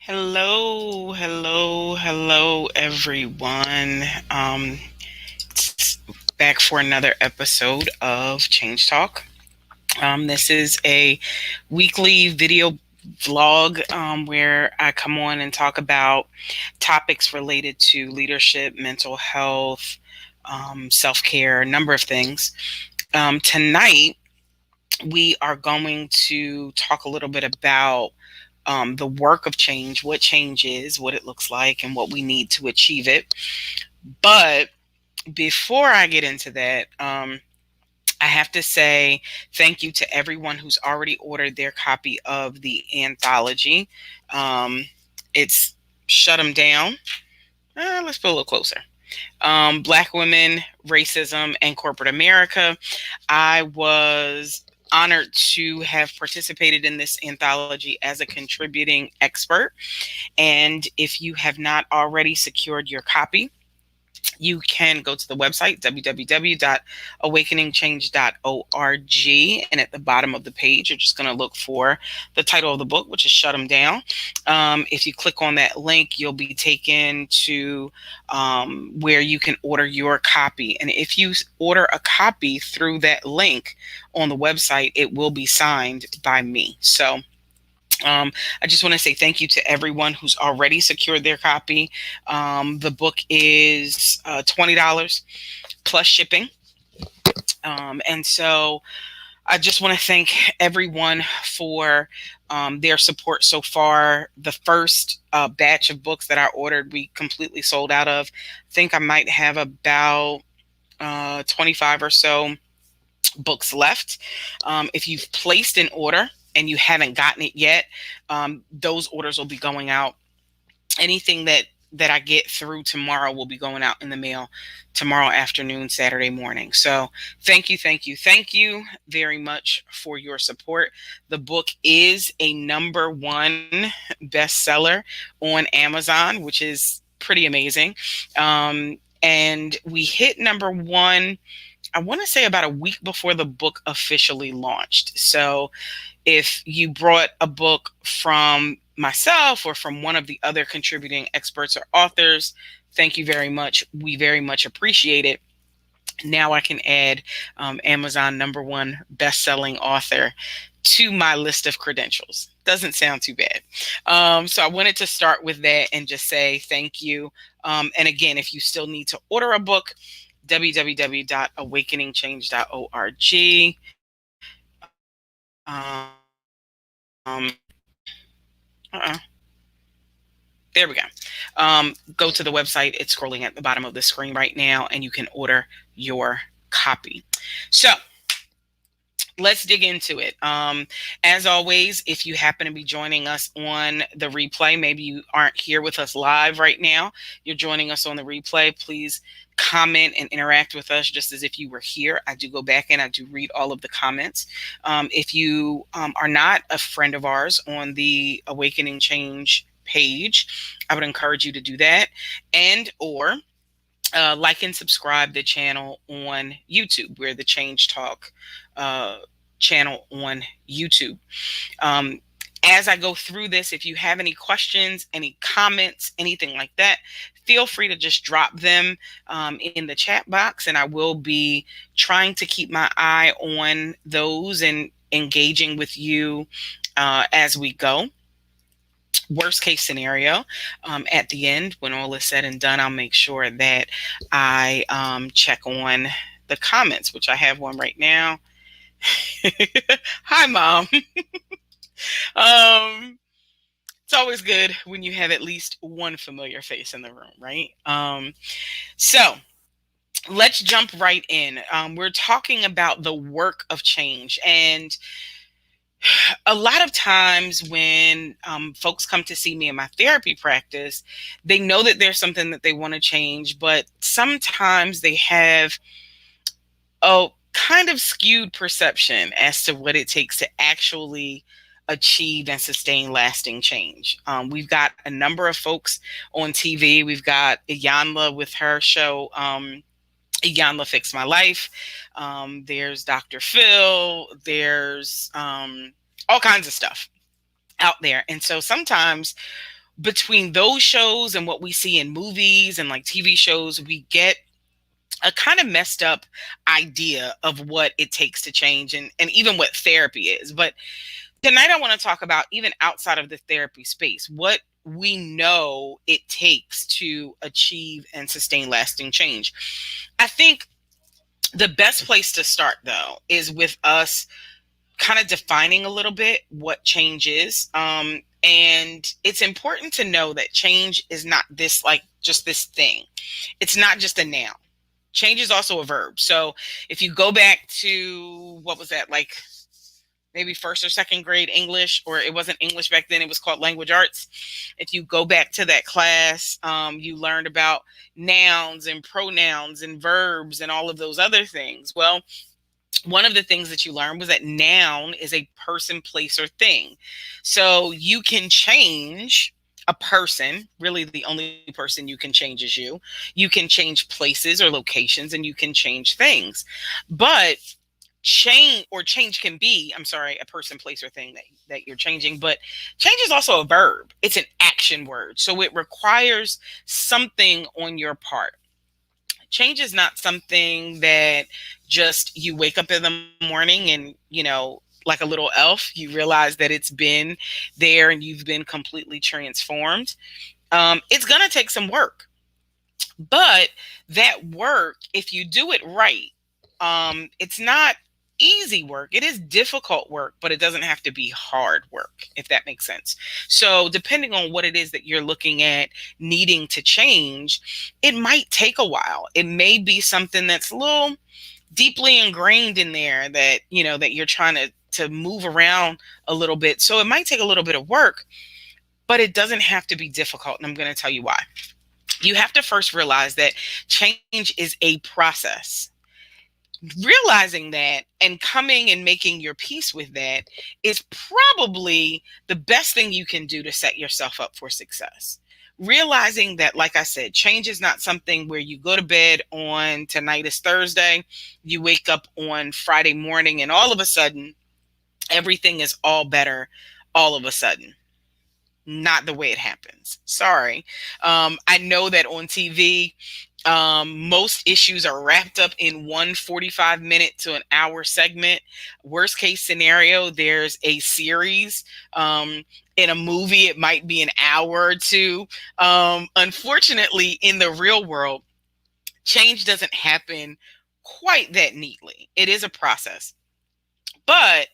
Hello, hello, hello, everyone. It's back for another episode of Change Talk. This is a weekly video vlog where I come on and talk about topics related to leadership, mental health, self care, a number of things. Tonight, we are going to talk a little bit about the work of change, what change is, what it looks like, and what we need to achieve it. But before I get into that, I have to say thank you to everyone who's already ordered their copy of the anthology. It's Shut 'em Down. Let's put a little closer. Black Women, Racism, and Corporate America. I was honored to have participated in this anthology as a contributing expert. And if you have not already secured your copy, you can go to the website, www.awakeningchange.org. And at the bottom of the page, you're just going to look for the title of the book, which is Shut 'em Down. If you click on that link, you'll be taken to where you can order your copy. And if you order a copy through that link on the website, it will be signed by me. So I just want to say thank you to everyone who's already secured their copy. The book is $20 plus shipping. And so I just want to thank everyone for their support so far. The first batch of books that I ordered, we completely sold out of. I think I might have about 25 or so books left. If you've placed an order and you haven't gotten it yet, those orders will be going out. Anything that I get through tomorrow will be going out in the mail tomorrow afternoon, Saturday morning. So thank you very much for your support. The book is a #1 bestseller on Amazon, which is pretty amazing. And we hit #1, I want to say about a week before the book officially launched. So if you brought a book from myself or from one of the other contributing experts or authors, thank you very much. We very much appreciate it. Now I can add Amazon #1 best-selling author to my list of credentials. Doesn't sound too bad. So I wanted to start with that and just say thank you. And again, if you still need to order a book, www.awakeningchange.org. Uh-uh. There we go. Go to the website. It's scrolling at the bottom of the screen right now, and you can order your copy. So let's dig into it. As always, if you happen to be joining us on the replay, maybe you aren't here with us live right now, you're joining us on the replay, please comment and interact with us just as if you were here. I do go back and I do read all of the comments. If you are not a friend of ours on the Awakening Change page, I would encourage you to do that, and or like and subscribe the channel on YouTube. We're the Change Talk channel on YouTube. As I go through this, if you have any questions, any comments, anything like that, feel free to just drop them in the chat box, and I will be trying to keep my eye on those and engaging with you as we go. Worst case scenario, at the end, when all is said and done, I'll make sure that I check on the comments, which I have one right now. Hi, Mom. It's always good when you have at least one familiar face in the room, right? So let's jump right in. We're talking about the work of change. And a lot of times when folks come to see me in my therapy practice, they know that there's something that they want to change, but sometimes they have a kind of skewed perception as to what it takes to actually achieve and sustain lasting change. We've got a number of folks on TV. We've got Iyanla with her show, Iyanla Fix My Life. There's Dr. Phil. There's all kinds of stuff out there. And so sometimes between those shows and what we see in movies and like TV shows, we get a kind of messed up idea of what it takes to change, and even what therapy is. But tonight I want to talk about, even outside of the therapy space, what we know it takes to achieve and sustain lasting change. I think the best place to start, though, is with us kind of defining a little bit what change is. And it's important to know that change is not this, like, just this thing. It's not just a noun. Change is also a verb. So if you go back to, what was that, like maybe first or second grade English, or it wasn't English back then, it was called language arts. If you go back to that class, you learned about nouns and pronouns and verbs and all of those other things. Well, one of the things that you learned was that noun is a person, place, or thing. So you can change a person. Really, the only person you can change is you. You can change places or locations, and you can change things. But change can be, I'm sorry, a person, place, or thing that you're changing. But change is also a verb. It's an action word. So it requires something on your part. Change is not something that just you wake up in the morning and, like a little elf, you realize that it's been there and you've been completely transformed. It's going to take some work. But that work, if you do it right, it's not easy work. It is difficult work, but it doesn't have to be hard work, if that makes sense. So depending on what it is that you're looking at needing to change, it might take a while. It may be something that's a little deeply ingrained in there that, that you're trying to move around a little bit. So it might take a little bit of work, but it doesn't have to be difficult. And I'm going to tell you why. You have to first realize that change is a process. Realizing that and coming and making your peace with that is probably the best thing you can do to set yourself up for success. Realizing that, like I said, change is not something where you go to bed on tonight is Thursday, you wake up on Friday morning, and all of a sudden, everything is all better all of a sudden. Not the way it happens. Sorry. I know that on TV, most issues are wrapped up in one 45-minute to an hour segment. Worst case scenario, there's a series. In a movie, it might be an hour or two. Unfortunately, in the real world, change doesn't happen quite that neatly. It is a process. But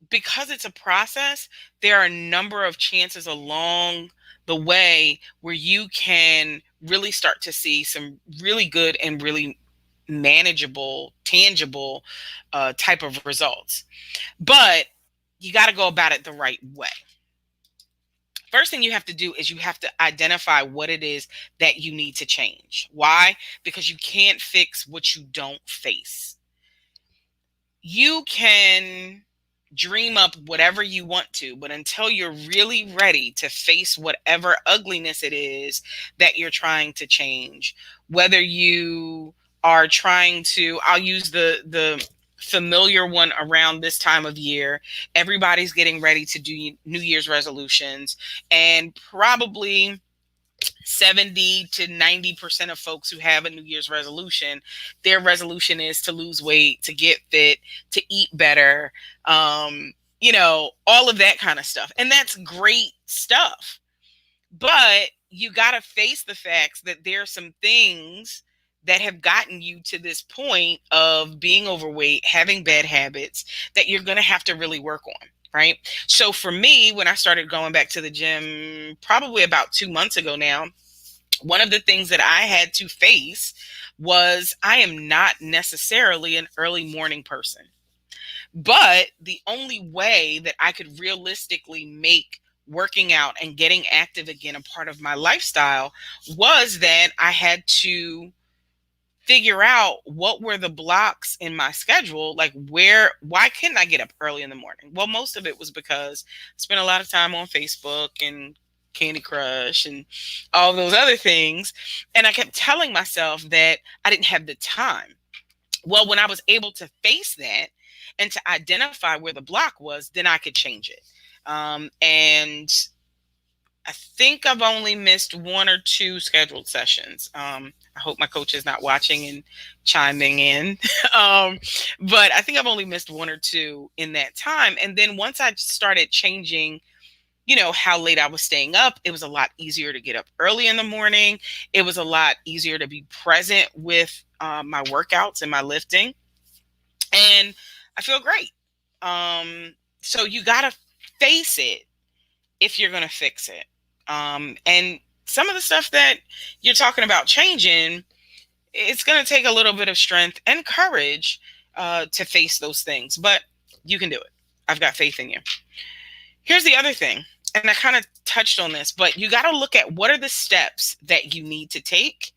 because it's a process, there are a number of chances along the way where you can really start to see some really good and really manageable, tangible type of results. But you got to go about it the right way. First thing you have to do is you have to identify what it is that you need to change. Why? Because you can't fix what you don't face. You can dream up whatever you want to, but until you're really ready to face whatever ugliness it is that you're trying to change, whether you are trying to, I'll use the familiar one around this time of year, everybody's getting ready to do New Year's resolutions, and probably 70 to 90% of folks who have a New Year's resolution, their resolution is to lose weight, to get fit, to eat better, all of that kind of stuff. And that's great stuff. But you got to face the facts that there are some things that have gotten you to this point of being overweight, having bad habits, that you're going to have to really work on. Right. So for me, when I started going back to the gym, probably about 2 months ago now, one of the things that I had to face was I am not necessarily an early morning person. But the only way that I could realistically make working out and getting active again a part of my lifestyle was that I had to figure out what were the blocks in my schedule, like why couldn't I get up early in the morning? Well, most of it was because I spent a lot of time on Facebook and Candy Crush and all those other things. And I kept telling myself that I didn't have the time. Well, when I was able to face that and to identify where the block was, then I could change it. And I think I've only missed one or two scheduled sessions. I hope my coach is not watching and chiming in. um, but I think I've only missed one or two in that time. And then once I started changing, how late I was staying up, it was a lot easier to get up early in the morning. It was a lot easier to be present with my workouts and my lifting. And I feel great. So you got to face it if you're going to fix it. And some of the stuff that you're talking about changing, it's going to take a little bit of strength and courage to face those things, but you can do it. I've got faith in you. Here's the other thing, and I kind of touched on this, but you got to look at what are the steps that you need to take,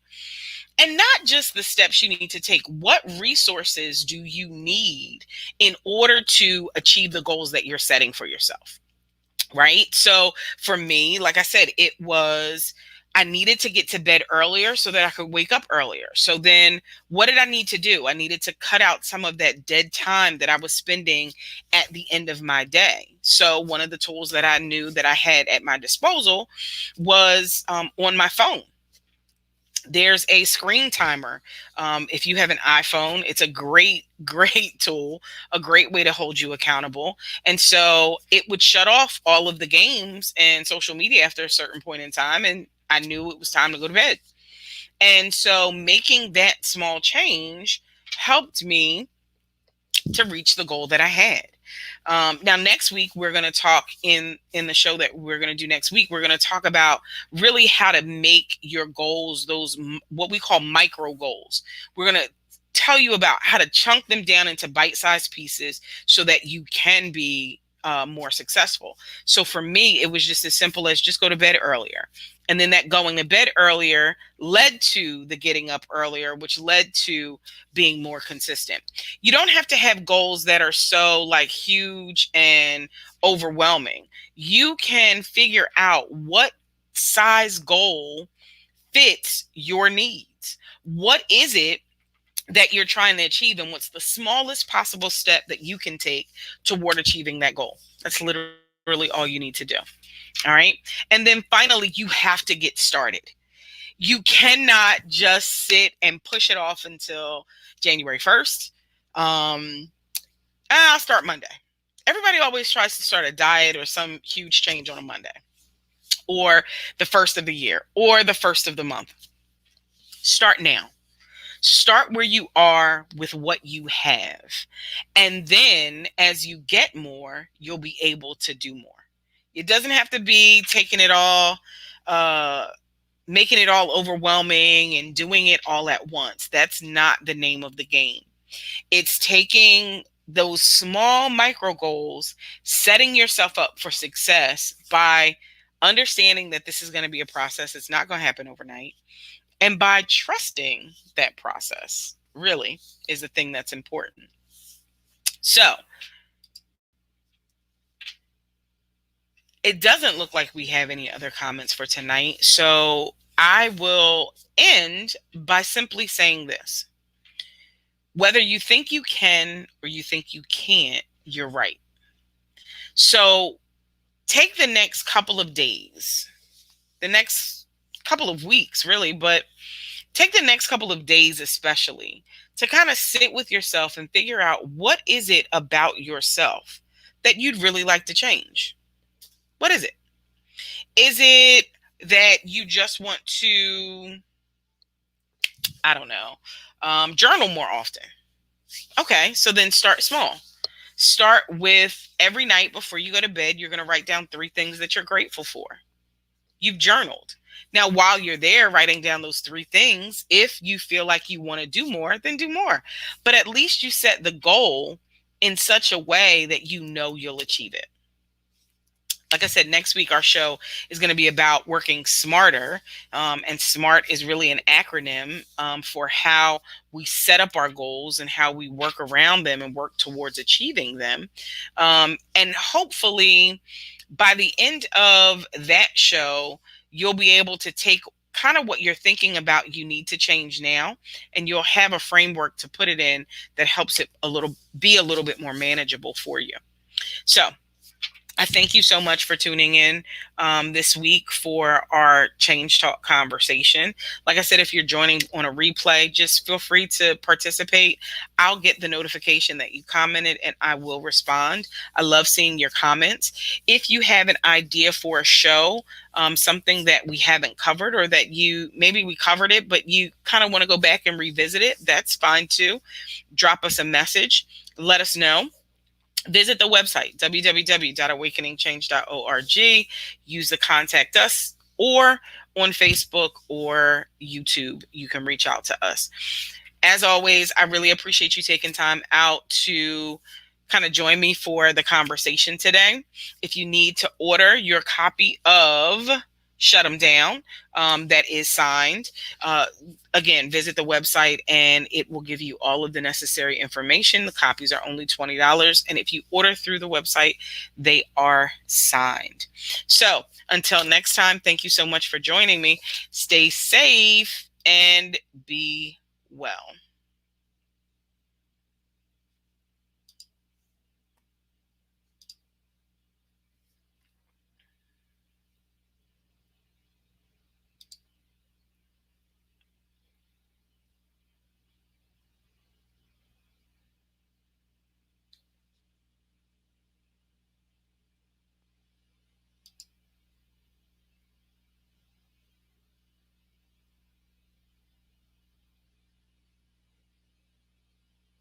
and not just the steps you need to take. What resources do you need in order to achieve the goals that you're setting for yourself? Right. So for me, like I said, I needed to get to bed earlier so that I could wake up earlier. So then what did I need to do? I needed to cut out some of that dead time that I was spending at the end of my day. So one of the tools that I knew that I had at my disposal was on my phone. There's a screen timer. If you have an iPhone, it's a great tool, a great way to hold you accountable. And so it would shut off all of the games and social media after a certain point in time. And I knew it was time to go to bed. And so making that small change helped me to reach the goal that I had. Now, next week, we're going to talk in the show that we're going to do next week. We're going to talk about really how to make your goals, those what we call micro goals. We're going to tell you about how to chunk them down into bite-sized pieces so that you can be more successful. So for me, it was just as simple as just go to bed earlier. And then that going to bed earlier led to the getting up earlier, which led to being more consistent. You don't have to have goals that are so like huge and overwhelming. You can figure out what size goal fits your needs. What is it that you're trying to achieve, and what's the smallest possible step that you can take toward achieving that goal? That's literally all you need to do. All right. And then finally, you have to get started. You cannot just sit and push it off until January 1st. I'll start Monday. Everybody always tries to start a diet or some huge change on a Monday, or the first of the year, or the first of the month. Start now. Start where you are with what you have. And then as you get more, you'll be able to do more. It doesn't have to be taking it all, making it all overwhelming and doing it all at once. That's not the name of the game. It's taking those small micro goals, setting yourself up for success by understanding that this is going to be a process. It's not going to happen overnight. And by trusting that process really is the thing that's important. So it doesn't look like we have any other comments for tonight. So I will end by simply saying this. Whether you think you can or you think you can't, you're right. So take the next couple of days, the next couple of weeks, really, but take the next couple of days especially to kind of sit with yourself and figure out what is it about yourself that you'd really like to change. What is it? Is it that you just want to, I don't know, journal more often? Okay, so then start small. Start with every night before you go to bed, you're going to write down 3 things that you're grateful for. You've journaled. Now, while you're there writing down those 3 things, if you feel like you want to do more, then do more. But at least you set the goal in such a way that you know you'll achieve it. Like I said, next week, our show is going to be about working smarter. And SMART is really an acronym for how we set up our goals and how we work around them and work towards achieving them. And hopefully by the end of that show, you'll be able to take kind of what you're thinking about you need to change now, and you'll have a framework to put it in that helps it be a little bit more manageable for you. So I thank you so much for tuning in this week for our Change Talk conversation. Like I said, if you're joining on a replay, just feel free to participate. I'll get the notification that you commented and I will respond. I love seeing your comments. If you have an idea for a show, something that we haven't covered, or that maybe we covered it, but you kind of want to go back and revisit it, that's fine too. Drop us a message. Let us know. Visit the website, www.awakeningchange.org. Use the contact us, or on Facebook or YouTube, you can reach out to us. As always, I really appreciate you taking time out to kind of join me for the conversation today. If you need to order your copy of Shut 'em Down, that is signed, again, visit the website and it will give you all of the necessary information. The copies are only $20. And if you order through the website, they are signed. So until next time, thank you so much for joining me. Stay safe and be well.